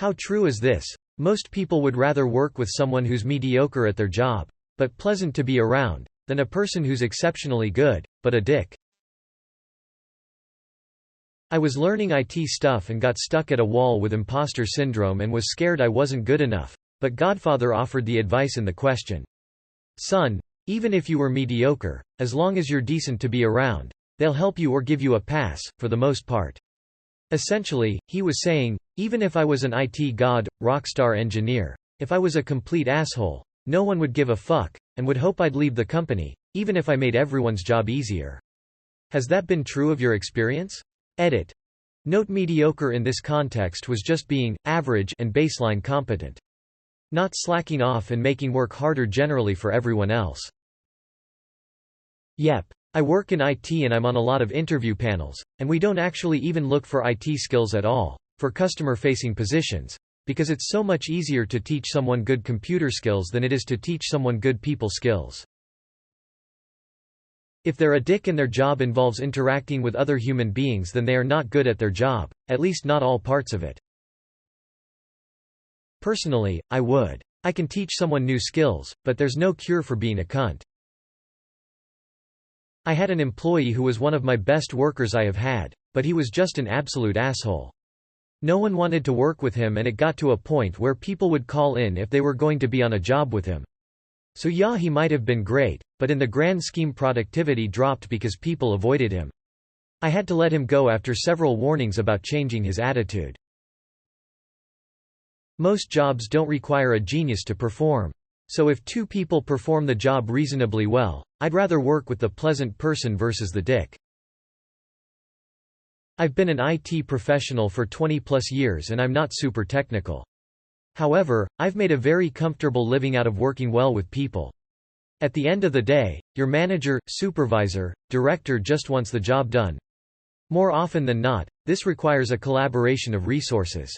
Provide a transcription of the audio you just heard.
How true is this? Most people would rather work with someone who's mediocre at their job, but pleasant to be around, than a person who's exceptionally good, but a dick. I was learning IT stuff and got stuck at a wall with imposter syndrome and was scared I wasn't good enough, but Godfather offered the advice in the question. Son, even if you were mediocre, as long as you're decent to be around, they'll help you or give you a pass, for the most part. Essentially, he was saying, even if I was an IT god, rockstar engineer, if I was a complete asshole, no one would give a fuck, and would hope I'd leave the company, even if I made everyone's job easier. Has that been true of your experience? Edit. Note mediocre in this context was just being average and baseline competent. Not slacking off and making work harder generally for everyone else. Yep. I work in IT and I'm on a lot of interview panels, and we don't actually even look for IT skills at all, for customer-facing positions, because it's so much easier to teach someone good computer skills than it is to teach someone good people skills. If they're a dick and their job involves interacting with other human beings, then they are not good at their job, at least not all parts of it. Personally, I would. I can teach someone new skills, but there's no cure for being a cunt. I had an employee who was one of my best workers I have had, but he was just an absolute asshole. No one wanted to work with him and it got to a point where people would call in if they were going to be on a job with him. So yeah, he might have been great, but in the grand scheme productivity dropped because people avoided him. I had to let him go after several warnings about changing his attitude. Most jobs don't require a genius to perform. So if two people perform the job reasonably well, I'd rather work with the pleasant person versus the dick. I've been an IT professional for 20+ years and I'm not super technical. However, I've made a very comfortable living out of working well with people. At the end of the day, your manager, supervisor, director just wants the job done. More often than not, this requires a collaboration of resources.